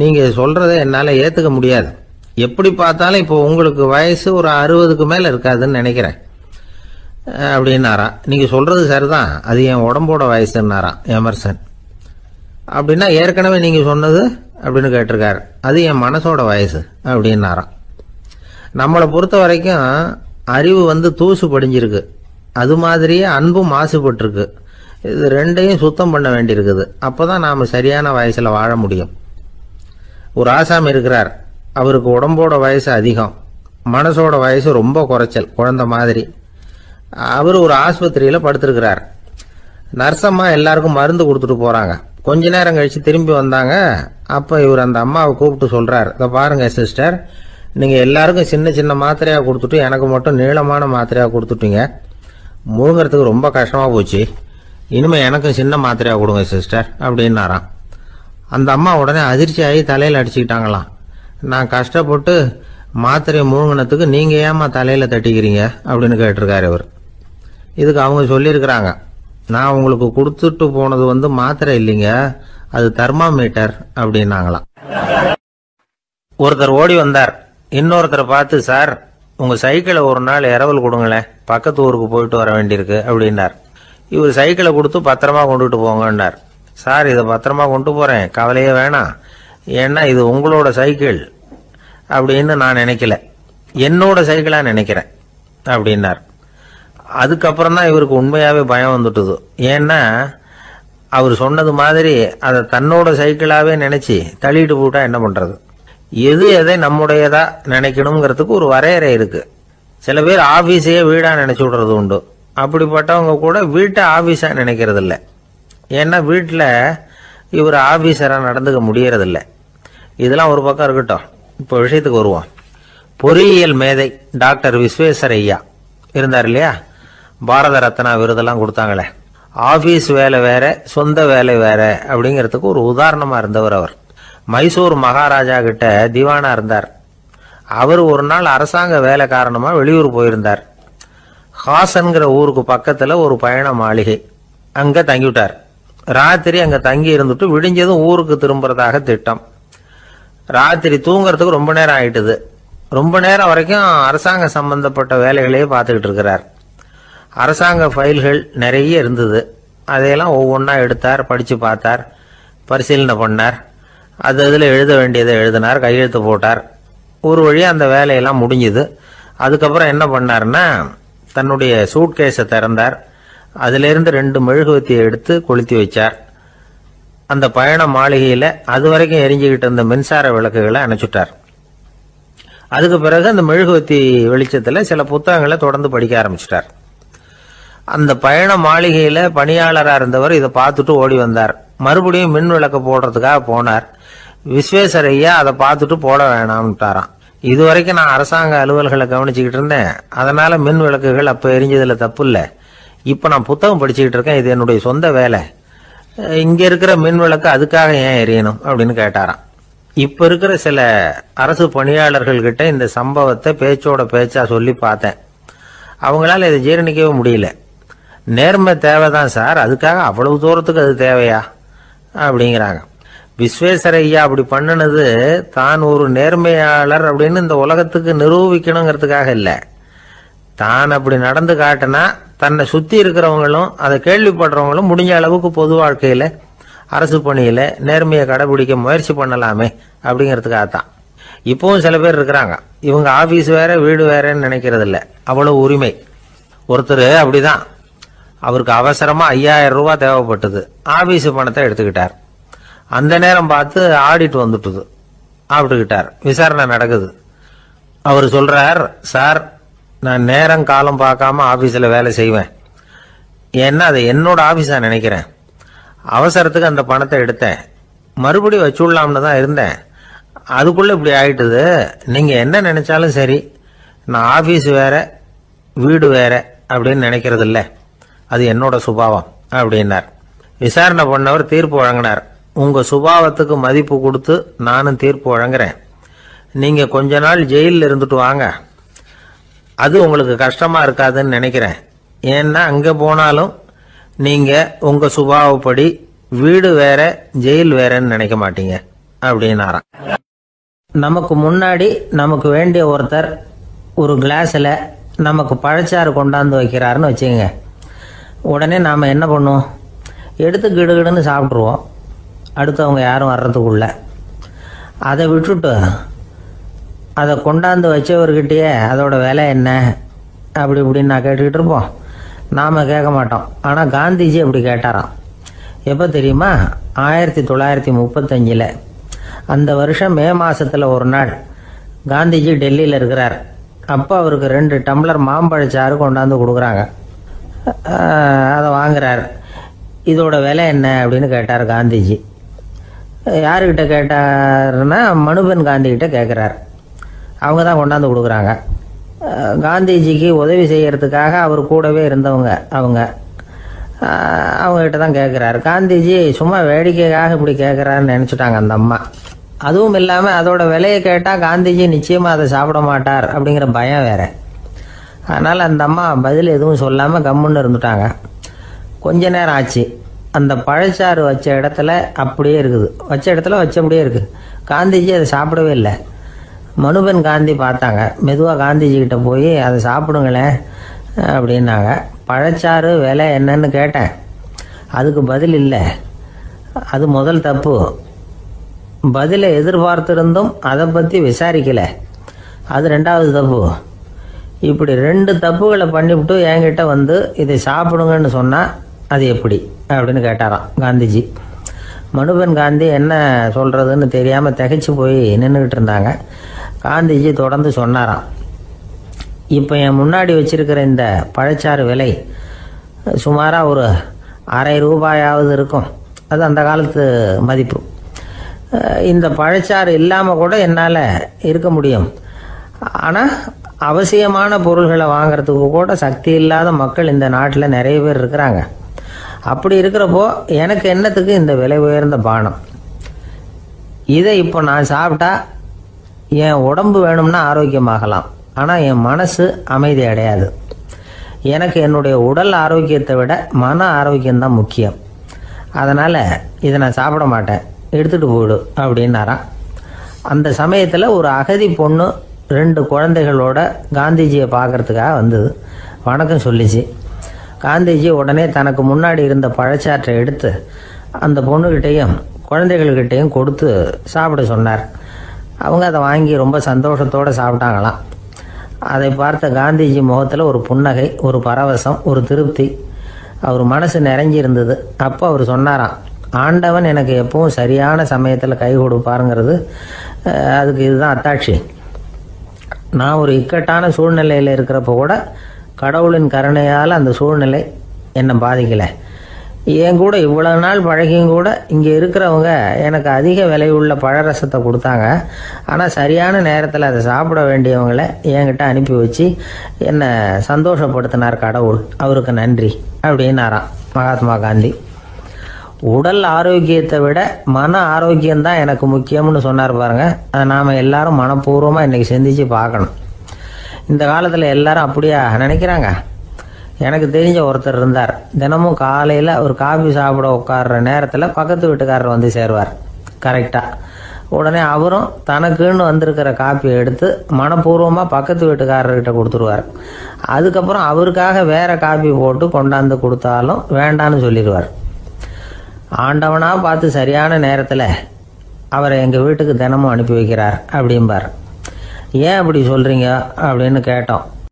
நீங்க சொல்றதை என்னால ஏத்துக்க முடியாது. எப்படி பார்த்தாலும் இப்போ உங்களுக்கு வயசு ஒரு 60க்கு மேல இருக்காதுன்னு நினைக்கிறேன் அப்படின்னாராம். நீங்க சொல்றது சரிதான், அது என் உடம்போட வயசுன்னாராம் எமர்சன். அப்படின்னா ஏற்கனவே நீங்க சொன்னது அப்படின்னு கேட்டிருக்காரு, அது என் மனசோட வயசு அப்படின்னாராம். நம்மளை பொறுத்த வரைக்கும் அறிவு தூசு படிஞ்சிருக்கு, அது மாதிரியே அன்பும் மாசுபட்டிருக்கு. இது ரெண்டையும் சுத்தம் பண்ண வேண்டியிருக்குது. அப்பதான் நாம சரியான வயசுல வாழ முடியும். ஒரு ஆசாமி இருக்கிறார், அவருக்கு உடம்போட வயசு அதிகம், மனசோட வயசு ரொம்ப குறைச்சல், குழந்தை மாதிரி. அவர் ஒரு ஆஸ்பத்திரியில படுத்திருக்கிறார். நர்சம்மா எல்லாருக்கும் மருந்து கொடுத்துட்டு போறாங்க. கொஞ்ச நேரம் கழிச்சு திரும்பி வந்தாங்க. அப்ப இவர் அந்த அம்மாவை கூப்பிட்டு சொல்றார், இத பாருங்க சிஸ்டர், நீங்க எல்லாருக்கும் சின்ன சின்ன மாத்திரையா கொடுத்துட்டு எனக்கு மட்டும் நீளமான மாத்திரையா கொடுத்துட்டீங்க, முழுங்கிறதுக்கு ரொம்ப கஷ்டமா போச்சு, இனிமே எனக்கும் சின்ன மாத்திரையா கொடுங்க சிஸ்டர் அப்படின்னாராம். அந்த அம்மா உடனே அதிர்ச்சி ஆகி தலையில அடிச்சுக்கிட்டாங்களாம். நான் கஷ்டப்பட்டு மாத்திரையை முழுங்கினத்துக்கு நீங்க ஏமா தலையில தட்டிக்கிறீங்க அப்படின்னு கேட்டிருக்காரு இவர். இதுக்கு அவங்க சொல்லியிருக்கிறாங்க, நான் உங்களுக்கு கொடுத்துட்டு போனது மாத்திரை இல்லைங்க, அது தெர்மாமீட்டர் அப்படின்னாங்களாம். ஒருத்தர் ஓடி வந்தார், இன்னொருத்தரை பார்த்து, சார் உங்க சைக்கிளை ஒரு நாள் இரவல் கொடுங்களேன், பக்கத்து ஊருக்கு போயிட்டு வர வேண்டியிருக்கு அப்படின்னார். இவர் சைக்கிளை கொடுத்து பத்திரமா கொண்டுட்டு போங்கன்னார். சார் இதை பத்திரமா கொண்டு போறேன், கவலையே வேணாம், ஏன்னா இது உங்களோட சைக்கிள் அப்படின்னு நான் நினைக்கல, என்னோட சைக்கிளா நினைக்கிறேன் அப்படின்னார். அதுக்கப்புறம் தான் இவருக்கு உண்மையாவே பயம் வந்துட்டுது. ஏன்னா அவர் சொன்னது மாதிரி அதை தன்னோட சைக்கிளாவே நினைச்சு தள்ளிட்டு போட்டா என்ன பண்றது? எது எதை நம்முடையதா நினைக்கணுங்கிறதுக்கு ஒரு வரையறை இருக்கு. சில பேர் ஆபீஸையே வீடா நினைச்சு விடுறது உண்டு. அப்படிப்பட்டவங்க கூட வீட்டை ஆபீஸா நினைக்கிறது இல்லை. ஏன்னா வீட்டில் இவர் ஆபீசரா நடந்துக்க முடியறதில்ல. இதெல்லாம் ஒரு பக்கம் இருக்கட்டும், இப்போ விஷயத்துக்கு வருவோம். பொறியியல் மேதை டாக்டர் விஸ்வேஸ்வர ஐயா இருந்தார் இல்லையா, பாரத ரத்னா விருதெல்லாம் கொடுத்தாங்களே. ஆபீஸ் வேலை வேற சொந்த வேலை வேற அப்படிங்கிறதுக்கு ஒரு உதாரணமா இருந்தவர் அவர். மைசூர் மகாராஜா கிட்ட திவானா இருந்தார். அவர் ஒரு நாள் அரசாங்க வேலை காரணமா வெளியூர் போயிருந்தார். ஹாசன்கிற ஊருக்கு பக்கத்துல ஒரு பயண மாளிகை, அங்க தங்கிவிட்டார். ராத்திரி அங்க தங்கி இருந்துட்டு விடிஞ்சதும் ஊருக்கு திரும்புறதாக திட்டம். ராத்திரி தூங்குறதுக்கு ரொம்ப நேரம் ஆயிட்டுது. ரொம்ப நேரம் வரைக்கும் அரசாங்க சம்பந்தப்பட்ட வேலைகளையே பார்த்துக்கிட்டு இருக்கிறார். அரசாங்க ஃபைல்கள் நிறைய இருந்தது. அதையெல்லாம் ஒவ்வொன்றா எடுத்தார், படிச்சு பார்த்தார், பரிசீலனை பண்ணார். அதில் எழுத வேண்டியதை எழுதினார், கையெழுத்து போட்டார். ஒரு வழியா அந்த வேலையெல்லாம் முடிஞ்சுது. அதுக்கப்புறம் என்ன பண்ணாருன்னா, தன்னுடைய சூட்கேஸை திறந்தார். அதிலிருந்து 2 மெழுகுவத்தியை எடுத்து கொளுத்தி வச்சார். அந்த பயண மாளிகையில அது வரைக்கும் எரிஞ்சுக்கிட்டு இருந்த மின்சார விளக்குகளை அணைச்சுட்டார். அதுக்கு பிறகு அந்த மெழுகுவத்தி வெளிச்சத்துல சில புத்தகங்களை தொடர்ந்து படிக்க ஆரம்பிச்சிட்டார். அந்த பயண மாளிகையில பணியாளரா இருந்தவர் இதை பார்த்துட்டு ஓடி வந்தார். மறுபடியும் மின் விளக்கு போடுறதுக்காக போனார். விஸ்வேஸ்வரையா அதை பார்த்துட்டு போட வேணாம்ட்டாராம். இதுவரைக்கும் நான் அரசாங்க அலுவல்களை கவனிச்சுக்கிட்டு இருந்தேன், அதனால மின் விளக்குகள் அப்போ எரிஞ்சதுல தப்பு இல்லை. இப்போ நான் புத்தகம் படிச்சுக்கிட்டு இருக்கேன், இது என்னுடைய சொந்த வேலை. இங்கே இருக்கிற மின் விளக்கு அதுக்காக ஏன் எரியணும் அப்படின்னு கேட்டாராம். இப்போ இருக்கிற சில அரசு பணியாளர்கள் கிட்ட இந்த சம்பவத்தை பேச்சோட பேச்சா சொல்லி பார்த்தேன். அவங்களால இதை ஜீரணிக்கவே முடியல. நேர்மை தேவைதான் சார், அதுக்காக அவ்வளவு தூரத்துக்கு அது தேவையா அப்படிங்கிறாங்க. விஸ்வேஸ்வரையா அப்படி பண்ணினது தான் ஒரு நேர்மையாளர் அப்படின்னு இந்த உலகத்துக்கு நிரூபிக்கணுங்கிறதுக்காக இல்லை. தான் அப்படி நடந்து காட்டினா தன்னை சுற்றி இருக்கிறவங்களும் அதை கேள்விப்படுறவங்களும் முடிஞ்ச அளவுக்கு பொது வாழ்க்கையில் அரசு பணியில் நேர்மையை கடைபிடிக்க முயற்சி பண்ணலாமே அப்படிங்கிறதுக்காகத்தான். இப்பவும் சில பேர் இருக்கிறாங்க, இவங்க ஆஃபீஸ் வேற வீடு வேறன்னு நினைக்கிறது இல்லை, அவ்வளோ உரிமை. ஒருத்தர் அப்படிதான், அவருக்கு அவசரமா 5000 ரூபாய் தேவைப்பட்டது. ஆபீஸ் பணத்தை எடுத்துக்கிட்டார். அந்த நேரம் பார்த்து ஆடிட் வந்துட்டுது, ஆப்பிட்டுக்கிட்டார். விசாரணை நடக்குது. அவர் சொல்றார், சார் நான் நேரம் காலம் பார்க்காம ஆபீஸ்ல வேலை செய்வேன், ஏன்னா அதை என்னோட ஆபீஸா நினைக்கிறேன். அவசரத்துக்கு அந்த பணத்தை எடுத்தேன், மறுபடியும் வச்சுடலாம்னு தான் இருந்தேன், அதுக்குள்ள இப்படி ஆயிட்டுது. நீங்க என்ன நினைச்சாலும் சரி, நான் ஆபீஸ் வேற வீடு வேற அப்படின்னு நினைக்கிறது இல்லை, அது என்னோட சுபாவம் அப்படின்னார். விசாரணை பண்ணவர் தீர்ப்பு வழங்கினார். உங்க சுபாவத்துக்கு மதிப்பு கொடுத்து நானும் தீர்ப்பு வழங்குறேன். நீங்க கொஞ்ச நாள் ஜெயிலில் இருந்துட்டு வாங்க, அது உங்களுக்கு கஷ்டமா இருக்காதுன்னு நினைக்கிறேன். ஏன்னா அங்க போனாலும் நீங்க உங்க சுபாவப்படி வீடு வேற ஜெயில் வேறன்னு நினைக்க மாட்டீங்க அப்படின்னாராம். நமக்கு முன்னாடி நமக்கு வேண்டிய ஒருத்தர் ஒரு கிளாஸ்ல நமக்கு பழச்சாறு கொண்டாந்து வைக்கிறாருன்னு வச்சுக்கோங்க. உடனே நாம் என்ன பண்ணுவோம், எடுத்து கிடுகிடுன்னு சாப்பிட்ருவோம், அடுத்தவங்க யாரும் வர்றதுக்குள்ள. அதை விட்டுட்டு அதை கொண்டாந்து வச்சவர்கிட்டயே அதோட விலை என்ன அப்படி இப்படின்னு நான் கேட்டுக்கிட்டு இருப்போம், நாம் கேட்க மாட்டோம். ஆனால் காந்திஜி அப்படி கேட்டாராம். எப்போ தெரியுமா, 1935 அந்த வருஷம் மே மாதத்தில் ஒரு நாள் காந்திஜி டெல்லியில் இருக்கிறார். அப்போ அவருக்கு 2 டம்ளர் மாம்பழச்சாறு கொண்டாந்து கொடுக்குறாங்க. அதை வாங்குறார். இதோட விலை என்ன அப்படின்னு கேட்டார் காந்திஜி. யாருக்கிட்ட கேட்டாருன்னா மனுபென் காந்திகிட்ட கேட்குறார். அவங்க தான் கொண்டாந்து கொடுக்குறாங்க. காந்திஜிக்கு உதவி செய்யறதுக்காக அவர் கூடவே இருந்தவங்க அவங்ககிட்ட தான் கேட்குறாரு. காந்திஜி சும்மா வேடிக்கைக்காக இப்படி கேட்குறாருன்னு நினச்சிட்டாங்க அந்த அம்மா. அதுவும் இல்லாமல் அதோட விலையை கேட்டால் காந்திஜி நிச்சயமாக அதை சாப்பிட மாட்டார் அப்படிங்கிற பயம் வேற. அதனால் அந்த அம்மா பதில் எதுவும் சொல்லாமல் கம்முன்னு இருந்துட்டாங்க. கொஞ்ச நேரம் ஆச்சு. அந்த பழச்சாறு வச்ச இடத்துல அப்படியே இருக்குது, வச்ச இடத்துல வச்சபடியே இருக்குது. காந்திஜி அதை சாப்பிடவே இல்லை. மனுபென் காந்தி பார்த்தாங்க. மெதுவாக காந்திஜி கிட்ட போய் அதை சாப்பிடுங்களேன் அப்படின்னாங்க. பழச்சாறு விலை என்னன்னு கேட்டேன், அதுக்கு பதில் இல்லை. அது முதல் தப்பு. பதிலை எதிர்பார்த்திருந்தும் அதை பற்றி விசாரிக்கலை, அது 2வது தப்பு. இப்படி 2 தப்புகளை பண்ணிவிட்டு என்கிட்ட வந்து இதை சாப்பிடுங்கன்னு சொன்னால் அது எப்படி அப்படின்னு கேட்டாராம் காந்திஜி. மனுபென் காந்தி என்ன சொல்கிறதுன்னு தெரியாமல் திகைச்சு போய் நின்றுக்கிட்டு இருந்தாங்க. காந்திஜி தொடர்ந்து சொன்னாராம், இப்போ என் முன்னாடி வச்சிருக்கிற இந்த பழச்சாறு விலை சுமாராக ஒரு அரை ரூபாயாவது இருக்கும், அது அந்த காலத்து மதிப்பு. இந்த பழச்சாறு இல்லாமல் கூட என்னால் இருக்க முடியும். ஆனால் அவசியமான பொருள்களை வாங்கிறதுக்கு கூட சக்தி இல்லாத மக்கள் இந்த நாட்டில் நிறைய பேர் இருக்கிறாங்க. அப்படி இருக்கிறப்போ எனக்கு என்னத்துக்கு இந்த விலை உயர்ந்த பானம்? இதை இப்போ நான் சாப்பிட்டா என் உடம்பு வேணும்னா ஆரோக்கியமாகலாம், ஆனால் என் மனசு அமைதி அடையாது. எனக்கு என்னுடைய உடல் ஆரோக்கியத்தை விட மன ஆரோக்கியம்தான் முக்கியம். அதனால் இதை நான் சாப்பிட மாட்டேன், எடுத்துகிட்டு போயிடு அப்படின்னாராம். அந்த சமயத்தில் ஒரு அகதி பொண்ணு 2 குழந்தைகளோட காந்திஜியை பார்க்கறதுக்காக வந்தது. வணக்கம் சொல்லிச்சு. காந்திஜி உடனே தனக்கு முன்னாடி இருந்த பழச்சாற்றை எடுத்து அந்த பொண்ணுகிட்டையும் குழந்தைகள்கிட்டையும் கொடுத்து சாப்பிட சொன்னார். அவங்க அதை வாங்கி ரொம்ப சந்தோஷத்தோடு சாப்பிட்டாங்களாம். அதை பார்த்த காந்திஜி முகத்தில் ஒரு புன்னகை, ஒரு பரவசம், ஒரு திருப்தி. அவர் மனசு நிறைஞ்சி இருந்தது. அப்போ அவர் சொன்னாராம், ஆண்டவன் எனக்கு எப்பவும் சரியான சமயத்தில் கை கொடுப்பாருங்கிறது அதுக்கு இதுதான் அத்தாட்சி. நான் ஒரு இக்கட்டான சூழ்நிலையில் இருக்கிறப்ப கூட கடவுளின் கருணையால் அந்த சூழ்நிலை என்னை பாதிக்கலை. என் கூட இவ்வளவு நாள் பழகியும் கூட இங்கே இருக்கிறவங்க எனக்கு அதிக விலை உள்ள பழரசத்தை கொடுத்தாங்க. ஆனால் சரியான நேரத்தில் அதை சாப்பிட வேண்டியவங்களை என்கிட்ட அனுப்பி வச்சு என்னை சந்தோஷப்படுத்தினார் கடவுள், அவருக்கு நன்றி அப்படின்னாராம் மகாத்மா காந்தி. உடல் ஆரோக்கியத்தை விட மன ஆரோக்கியம்தான் எனக்கு முக்கியம்னு சொன்னார் பாருங்க. அதை நாம் எல்லாரும் மனப்பூர்வமாக இன்னைக்கு சிந்திச்சு பார்க்கணும். இந்த காலத்தில் எல்லாரும் அப்படியா நினைக்கிறாங்க? எனக்கு தெரிஞ்ச ஒருத்தர் இருந்தார். தினமும் காலையில் ஒரு காபி சாப்பிட உட்கார்ற நேரத்தில் பக்கத்து வீட்டுக்காரர் வந்து சேருவார் கரெக்டாக. உடனே அவரும் தனக்குன்னு வந்திருக்கிற காப்பியை எடுத்து மனப்பூர்வமாக பக்கத்து வீட்டுக்காரர்கிட்ட கொடுத்துருவார். அதுக்கப்புறம் அவருக்காக வேற காப்பி போட்டு கொண்டாந்து கொடுத்தாலும் வேண்டான்னு சொல்லிடுவார். ஆண்டவனாக பார்த்து சரியான நேரத்தில் அவரை எங்கள் வீட்டுக்கு தினமும் அனுப்பி வைக்கிறார் அப்படிம்பார். ஏன் அப்படி சொல்கிறீங்க அப்படின்னு கேட்டோம்.